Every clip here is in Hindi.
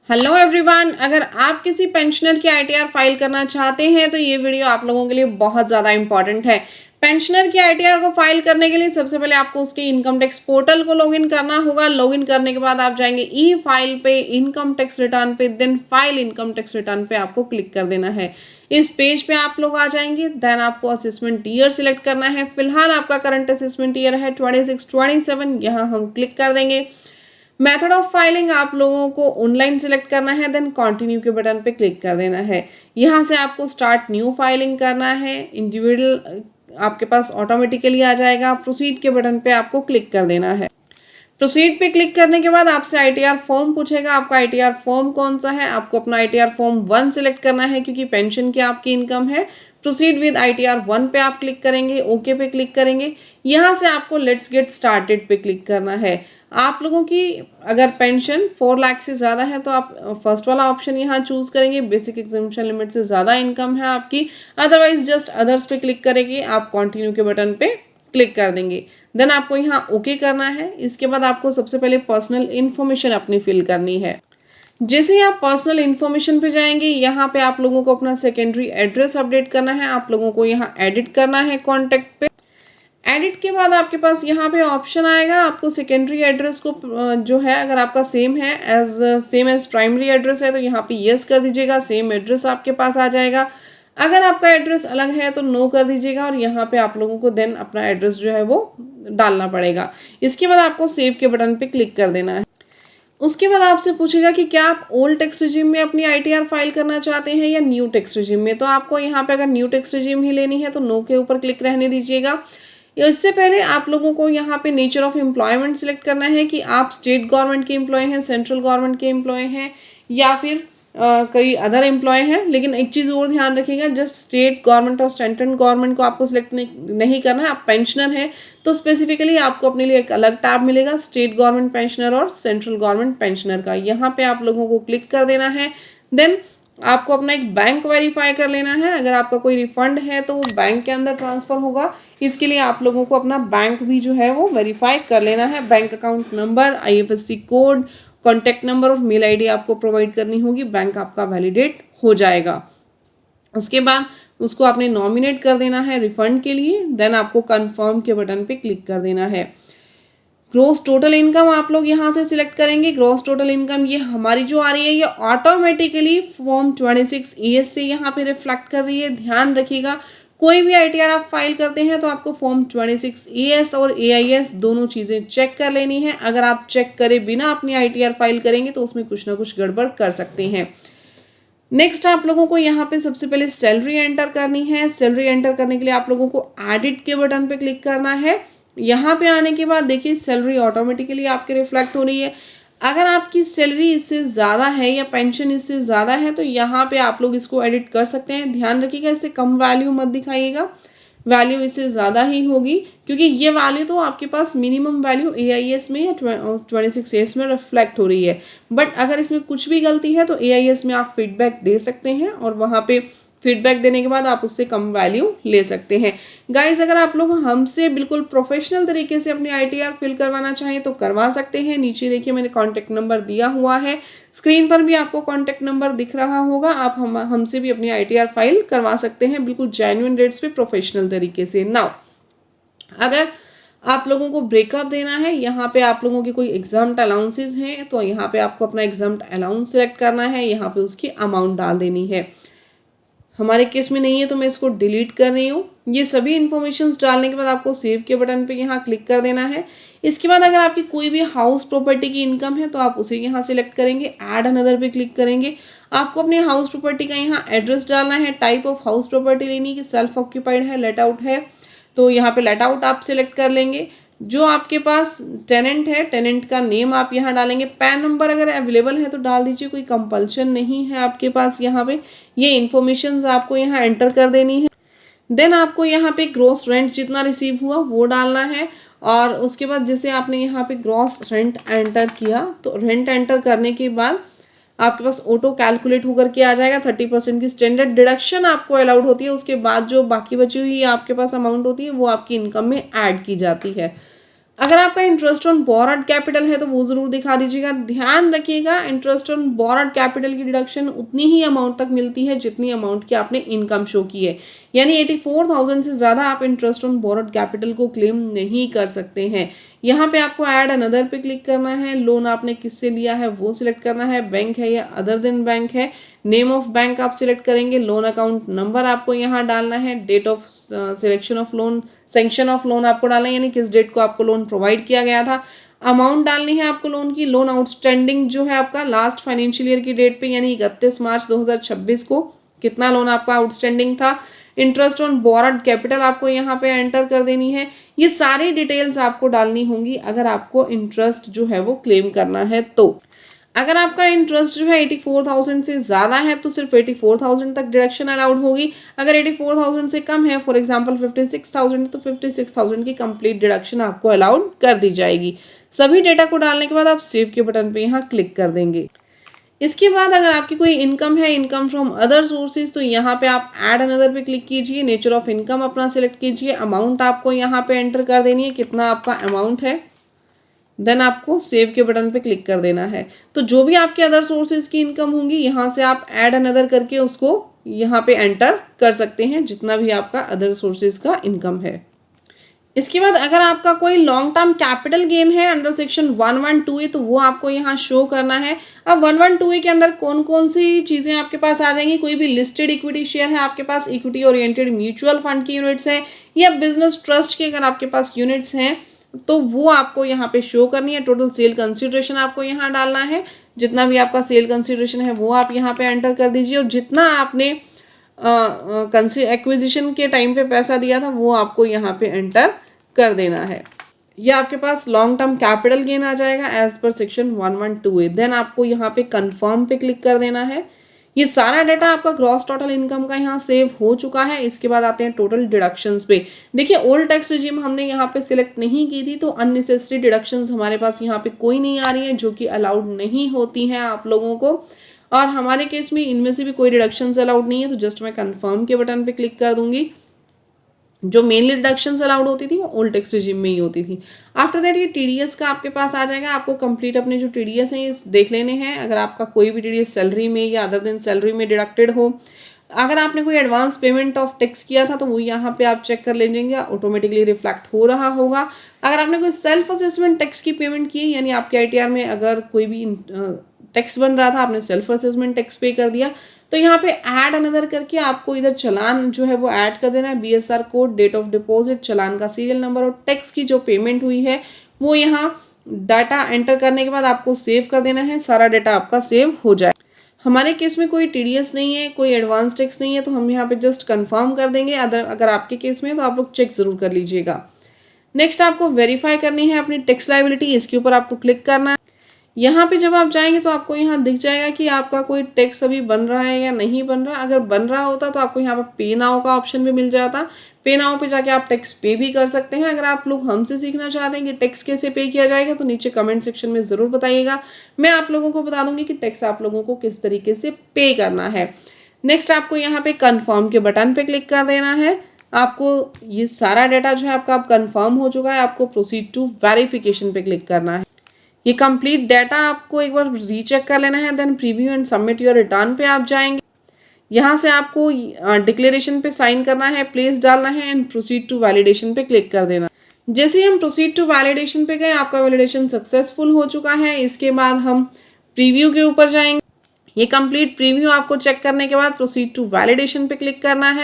हेलो एवरीवन, अगर आप किसी पेंशनर की आईटीआर फाइल करना चाहते हैं तो ये वीडियो आप लोगों के लिए बहुत ज़्यादा इंपॉर्टेंट है। पेंशनर की आईटीआर को फाइल करने के लिए सबसे पहले आपको उसके इनकम टैक्स पोर्टल को लॉगिन करना होगा। लॉगिन करने के बाद आप जाएंगे ई फाइल पे, इनकम टैक्स रिटर्न पे, then file income tax return पे आपको क्लिक कर देना है। इस पेज पे आप लोग आ जाएंगे। देन आपको असेसमेंट ईयर सिलेक्ट करना है। फिलहाल आपका करंट असेसमेंट ईयर है 26-27, यहाँ हम क्लिक कर देंगे। मेथड ऑफ फाइलिंग आप लोगों को ऑनलाइन सिलेक्ट करना है, देन कंटिन्यू के बटन पे क्लिक कर देना है। यहाँ से आपको स्टार्ट न्यू फाइलिंग करना है। इंडिविजुअल आपके पास ऑटोमेटिकली आ जाएगा। प्रोसीड के बटन पे आपको क्लिक कर देना है। प्रोसीड पे क्लिक करने के बाद आपसे आईटीआर फॉर्म पूछेगा। आपका आईटीआर फॉर्म कौन सा है, आपको अपना आईटीआर फॉर्म 1 सिलेक्ट करना है क्योंकि पेंशन की आपकी इनकम है। प्रोसीड विद आईटीआर 1 पे आप क्लिक करेंगे, ओके पे क्लिक करेंगे। यहाँ से आपको लेट्स गेट स्टार्टेड पे क्लिक करना है। आप लोगों की अगर पेंशन 4 लाख से ज़्यादा है तो आप फर्स्ट वाला ऑप्शन यहाँ चूज़ करेंगे। बेसिक एग्जामिशन लिमिट से ज़्यादा इनकम है आपकी, अदरवाइज जस्ट अदर्स पे क्लिक करेंगे। आप कंटिन्यू के बटन पे क्लिक कर देंगे। देन आपको यहाँ ओके करना है। इसके बाद आपको सबसे पहले पर्सनल इन्फॉर्मेशन अपनी फिल करनी है। जैसे ही आप पर्सनल इन्फॉर्मेशन पे जाएंगे, यहाँ पे आप लोगों को अपना सेकेंडरी एड्रेस अपडेट करना है। आप लोगों को यहाँ एडिट करना है कॉन्टैक्ट पे। एडिट के बाद आपके पास यहाँ पे ऑप्शन आएगा। आपको सेकेंडरी एड्रेस को जो है, अगर आपका सेम एज प्राइमरी एड्रेस है तो यहाँ पे यस कर दीजिएगा, सेम एड्रेस आपके पास आ जाएगा। अगर आपका एड्रेस अलग है तो नो कर दीजिएगा और यहाँ पे आप लोगों को देन अपना एड्रेस जो है वो डालना पड़ेगा। इसके बाद आपको सेव के बटन पे क्लिक कर देना है। उसके बाद आपसे पूछेगा कि क्या आप ओल्ड टैक्स रिजीम में अपनी आईटीआर फाइल करना चाहते हैं या न्यू टैक्स रिजीम में। तो आपको यहाँ पे अगर न्यू टैक्स रिजीम ही लेनी है तो नो के ऊपर क्लिक रहने दीजिएगा। इससे पहले आप लोगों को यहाँ पे नेचर ऑफ एम्प्लॉयमेंट सिलेक्ट करना है कि आप स्टेट गवर्नमेंट के एम्प्लॉय हैं, सेंट्रल गवर्नमेंट के एम्प्लॉय हैं या फिर कई अदर एम्प्लॉय हैं। लेकिन एक चीज़ और ध्यान रखिएगा, जस्ट स्टेट गवर्नमेंट और सेंट्रल गवर्नमेंट को आपको सिलेक्ट नहीं करना है। आप पेंशनर हैं तो स्पेसिफिकली आपको अपने लिए एक अलग टैब मिलेगा, स्टेट गवर्नमेंट पेंशनर और सेंट्रल गवर्नमेंट पेंशनर का। यहाँ पे आप लोगों को क्लिक कर देना है। देन आपको अपना एक बैंक वेरीफाई कर लेना है। अगर आपका कोई रिफंड है तो वो बैंक के अंदर ट्रांसफ़र होगा। इसके लिए आप लोगों को अपना बैंक भी जो है वो वेरीफाई कर लेना है। Bank account number, IFSC code, contact number और मेल आईडी आपको प्रोवाइड करनी होगी। बैंक आपका वैलिडेट हो जाएगा। उसके बाद उसको आपने नॉमिनेट कर देना है रिफंड के लिए। देन आपको कन्फर्म के बटन पे क्लिक कर देना है। ग्रॉस टोटल इनकम आप लोग यहाँ से सिलेक्ट करेंगे। ग्रॉस टोटल इनकम ये हमारी जो आ रही है ये ऑटोमेटिकली फॉर्म 26 ES से यहाँ पे रिफ्लेक्ट कर रही है। ध्यान रखिएगा, कोई भी आईटीआर आप फाइल करते हैं तो आपको फॉर्म 26 ES और AIS दोनों चीज़ें चेक कर लेनी है। अगर आप चेक करे बिना अपनी आईटीआर फाइल करेंगे तो उसमें कुछ ना कुछ गड़बड़ कर सकते हैं। नेक्स्ट आप लोगों को यहाँ पे सबसे पहले सैलरी एंटर करनी है। सैलरी एंटर करने के लिए आप लोगों को एडिट के बटन पे क्लिक करना है। यहाँ पे आने के बाद देखिए सैलरी ऑटोमेटिकली आपके रिफ्लेक्ट हो रही है। अगर आपकी सैलरी इससे ज़्यादा है या पेंशन इससे ज़्यादा है तो यहाँ पे आप लोग इसको एडिट कर सकते हैं। ध्यान रखिएगा, इससे कम वैल्यू मत दिखाइएगा, वैल्यू इससे ज़्यादा ही होगी क्योंकि ये वैल्यू तो आपके पास मिनिमम वैल्यू AIS में या 26S में रिफ्लेक्ट हो रही है। बट अगर इसमें कुछ भी गलती है तो AIS में आप फीडबैक दे सकते हैं और वहाँ पे फीडबैक देने के बाद आप उससे कम वैल्यू ले सकते हैं। गाइज, अगर आप लोग हमसे बिल्कुल प्रोफेशनल तरीके से अपनी आईटीआर फिल करवाना चाहें तो करवा सकते हैं। नीचे देखिए मैंने कॉन्टैक्ट नंबर दिया हुआ है, स्क्रीन पर भी आपको कॉन्टैक्ट नंबर दिख रहा होगा। आप हमसे भी अपनी आईटीआर फाइल करवा सकते हैं बिल्कुल जेन्युइन रेट्स पे, प्रोफेशनल तरीके से। नाउ अगर आप लोगों को ब्रेकअप देना है, यहाँ पे आप लोगों की कोई एग्जाम्ड अलाउंसेज हैं तो यहाँ पे आपको अपना एग्जाम्ड अलाउंस सेलेक्ट करना है। यहाँ पे उसकी अमाउंट डाल देनी है। हमारे केस में नहीं है तो मैं इसको डिलीट कर रही हूँ। ये सभी इन्फॉर्मेशंस डालने के बाद आपको सेव के बटन पे यहाँ क्लिक कर देना है। इसके बाद अगर आपकी कोई भी हाउस प्रॉपर्टी की इनकम है तो आप उसे यहाँ सेलेक्ट करेंगे, ऐड अनदर पे क्लिक करेंगे। आपको अपनी हाउस प्रॉपर्टी का यहाँ एड्रेस डालना है। टाइप ऑफ हाउस प्रॉपर्टी लेनी है कि सेल्फ ऑक्यूपाइड है, लेट आउट है, तो यहाँ पे लेट आउट आप सेलेक्ट कर लेंगे। जो आपके पास टेनेंट है, टेनेंट का नेम आप यहाँ डालेंगे। पैन नंबर अगर अवेलेबल है तो डाल दीजिए, कोई कंपल्शन नहीं है आपके पास। यहाँ पे ये इन्फॉर्मेशंस आपको यहाँ एंटर कर देनी है। देन आपको यहाँ पे ग्रॉस रेंट जितना रिसीव हुआ वो डालना है और उसके बाद जैसे आपने यहाँ पे ग्रॉस रेंट एंटर किया तो रेंट एंटर करने के बाद आपके पास ऑटो कैलकुलेट होकर के आ जाएगा। 30% की स्टैंडर्ड डिडक्शन आपको अलाउड होती है। उसके बाद जो बाकी बची हुई आपके पास अमाउंट होती है वो आपकी इनकम में ऐड की जाती है। अगर आपका इंटरेस्ट ऑन बोरोड कैपिटल है तो वो ज़रूर दिखा दीजिएगा। ध्यान रखिएगा, इंटरेस्ट ऑन बोरोड कैपिटल की डिडक्शन उतनी ही अमाउंट तक मिलती है जितनी अमाउंट की आपने इनकम शो की है, यानी 84,000 से ज़्यादा आप इंटरेस्ट ऑन बोरोड कैपिटल को क्लेम नहीं कर सकते हैं। यहाँ पे आपको ऐड अनदर पे क्लिक करना है, लोन आपने किससे लिया है वो सिलेक्ट करना है, बैंक है या अदर देन बैंक है, नेम ऑफ बैंक आप सिलेक्ट करेंगे, लोन अकाउंट नंबर आपको यहाँ डालना है, date of selection of loan, sanction of loan आपको डालना है, यानी किस डेट को आपको लोन प्रोवाइड किया गया था, अमाउंट डालनी है आपको लोन की, लोन आउटस्टैंडिंग जो है आपका लास्ट फाइनेंशियल ईयर की डेट पे यानी 31 मार्च 2026 को कितना लोन आपका आउटस्टैंडिंग था, इंटरेस्ट ऑन बोरोड कैपिटल आपको यहाँ पे एंटर कर देनी है। ये सारी डिटेल्स आपको डालनी होंगी अगर आपको इंटरेस्ट जो है वो क्लेम करना है। तो अगर आपका इंटरेस्ट जो है 84,000 से ज़्यादा है तो सिर्फ 84,000 तक डिडक्शन अलाउड होगी। अगर 84,000 से कम है, फॉर एग्जांपल 56,000 तो 56,000 की कंप्लीट डिडक्शन आपको अलाउड कर दी जाएगी। सभी डेटा को डालने के बाद आप सेव के बटन पे यहाँ क्लिक कर देंगे। इसके बाद अगर आपकी कोई इनकम है, इनकम फ्रॉम अदर सोर्सेज, तो यहाँ पे आप ऐड अनदर पे क्लिक कीजिए, नेचर ऑफ इनकम अपना सिलेक्ट कीजिए, अमाउंट आपको यहाँ पे एंटर कर देनी है, कितना आपका अमाउंट है, देन आपको सेव के बटन पे क्लिक कर देना है। तो जो भी आपके अदर सोर्सेज की इनकम होंगी यहाँ से आप ऐड अनदर करके उसको यहाँ पे एंटर कर सकते हैं, जितना भी आपका अदर सोर्सेज का इनकम है। इसके बाद अगर आपका कोई लॉन्ग टर्म कैपिटल गेन है अंडर सेक्शन 112A तो वो आपको यहाँ शो करना है। अब 112A के अंदर कौन कौन सी चीज़ें आपके पास आ जाएंगी, कोई भी लिस्टेड इक्विटी शेयर है आपके पास, इक्विटी ओरिएंटेड म्यूचुअल फंड की यूनिट्स हैं या बिजनेस ट्रस्ट के अगर आपके पास यूनिट्स हैं तो वो आपको यहाँ पे शो करनी है। टोटल सेल कंसिडरेशन आपको यहाँ डालना है, जितना भी आपका सेल कंसिडरेशन है वो आप यहाँ पे एंटर कर दीजिए, और जितना आपने एक्विजिशन के टाइम पे पैसा दिया था वो आपको यहाँ पे एंटर कर देना है। ये आपके पास लॉन्ग टर्म कैपिटल गेन आ जाएगा as per section 112A। Then आपको यहाँ पे कंफर्म पे क्लिक कर देना है। ये सारा डाटा आपका ग्रॉस टोटल इनकम का यहाँ सेव हो चुका है। इसके बाद आते हैं टोटल डिडक्शंस पे। देखिए ओल्ड टैक्स रिजीम हमने यहाँ पे सिलेक्ट नहीं की थी तो अननेसेसरी डिडक्शंस हमारे पास यहाँ पे कोई नहीं आ रही है जो कि अलाउड नहीं होती हैं आप लोगों को, और हमारे केस में इनमें से भी कोई डिडक्शंस अलाउड नहीं है। तो जस्ट मैं कंफर्म के बटन पे क्लिक कर दूंगी। जो मेनली डिडक्शंस अलाउड होती थी वो ओल्ड टैक्स रिजीम में ही होती थी। आफ्टर दैट ये टीडीएस का आपके पास आ जाएगा। आपको कंप्लीट अपने जो टीडीएस हैं ये देख लेने हैं। अगर आपका कोई भी टीडीएस सैलरी में या अदर देन सैलरी में डिडक्टेड हो, अगर आपने कोई एडवांस पेमेंट ऑफ टैक्स किया था तो वो यहाँ पे आप चेक कर लीजिएगा, ऑटोमेटिकली रिफ्लेक्ट हो रहा होगा। अगर आपने कोई सेल्फ असेसमेंट टैक्स की पेमेंट की है, यानी आपके आईटीआर में अगर कोई भी टैक्स बन रहा था, आपने सेल्फ असेसमेंट टैक्स पे कर दिया, तो यहाँ पे ऐड अनदर करके आपको इधर चालान जो है वो ऐड कर देना है। BSR code, date of deposit, challan का सीरियल नंबर और टैक्स की जो पेमेंट हुई है वो यहाँ डाटा एंटर करने के बाद आपको सेव कर देना है। सारा डाटा आपका सेव हो जाए। हमारे केस में कोई टीडीएस नहीं है, कोई एडवांस टैक्स नहीं है, तो हम यहाँ पे जस्ट कंफर्म कर देंगे। अगर आपके केस में है तो आप लोग चेक ज़रूर कर लीजिएगा। नेक्स्ट आपको वेरीफाई करनी है अपनी टैक्स लायबिलिटी। इसके ऊपर आपको क्लिक करना है। यहाँ पे जब आप जाएंगे तो आपको यहाँ दिख जाएगा कि आपका कोई टैक्स अभी बन रहा है या नहीं बन रहा। अगर बन रहा होता तो आपको यहाँ पर पे नाउ का ऑप्शन भी मिल जाता। पे नाउ पे जाके आप टैक्स पे भी कर सकते हैं। अगर आप लोग हमसे सीखना चाहते हैं कि टैक्स कैसे पे किया जाएगा तो नीचे कमेंट सेक्शन में ज़रूर बताइएगा। मैं आप लोगों को बता दूंगी कि टैक्स आप लोगों को किस तरीके से पे करना है। नेक्स्ट आपको यहाँ पे कन्फर्म के बटन पे क्लिक कर देना है। आपको ये सारा डाटा जो है आपका अब कन्फर्म हो चुका है। आपको प्रोसीड टू वेरिफिकेशन पे क्लिक करना है। ये कंप्लीट डाटा आपको एक बार रीचेक कर लेना है। Then preview and submit your return पे आप जाएंगे। यहाँ से आपको डिक्लेरेशन पे साइन करना है, प्लेस डालना है एंड प्रोसीड टू वैलिडेशन पे क्लिक कर देना। जैसे ही हम प्रोसीड टू वैलिडेशन पे गए आपका वैलिडेशन सक्सेसफुल हो चुका है। इसके बाद हम प्रीव्यू के ऊपर जाएंगे। ये कंप्लीट प्रीव्यू आपको चेक करने के बाद प्रोसीड टू वैलिडेशन पे क्लिक करना है।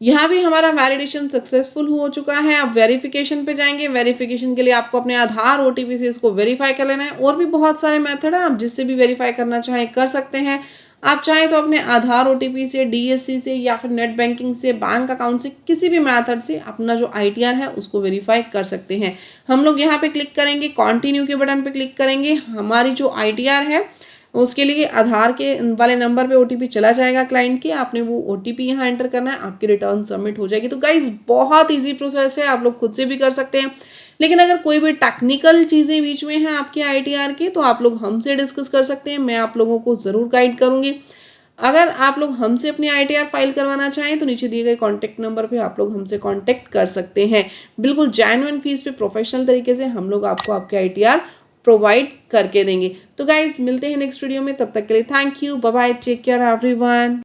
यहाँ भी हमारा वैलिडेशन सक्सेसफुल हो चुका है। आप वेरिफिकेशन पे जाएंगे। वेरिफिकेशन के लिए आपको अपने आधार ओटीपी से इसको वेरीफाई कर लेना है। और भी बहुत सारे मेथड हैं, आप जिससे भी वेरीफाई करना चाहें कर सकते हैं। आप चाहें तो अपने आधार ओटीपी से, डीएससी से या फिर नेट बैंकिंग से, बैंक अकाउंट से, किसी भी मेथड से अपना जो आईटीआर है उसको वेरीफाई कर सकते हैं। हम लोग यहाँ पे क्लिक करेंगे, कंटिन्यू के बटन पे क्लिक करेंगे। हमारी जो आईटीआर है उसके लिए आधार के वाले नंबर पे ओटीपी चला जाएगा क्लाइंट के। आपने वो ओटीपी यहाँ एंटर करना है, आपकी रिटर्न सबमिट हो जाएगी। तो गाइस बहुत इजी प्रोसेस है, आप लोग खुद से भी कर सकते हैं। लेकिन अगर कोई भी टेक्निकल चीज़ें बीच में हैं आपके आईटीआर के तो आप लोग हमसे डिस्कस कर सकते हैं। मैं आप लोगों को ज़रूर गाइड करूँगी। अगर आप लोग हमसे अपनी ITR फाइल करवाना चाहें तो नीचे दिए गए कॉन्टैक्ट नंबर पे आप लोग हमसे कॉन्टैक्ट कर सकते हैं। बिल्कुल जेन्युइन फीस पे प्रोफेशनल तरीके से हम लोग आपको आपके ITR प्रोवाइड करके देंगे। तो गाइज मिलते हैं नेक्स्ट वीडियो में, तब तक के लिए thank you, bye bye, take care everyone.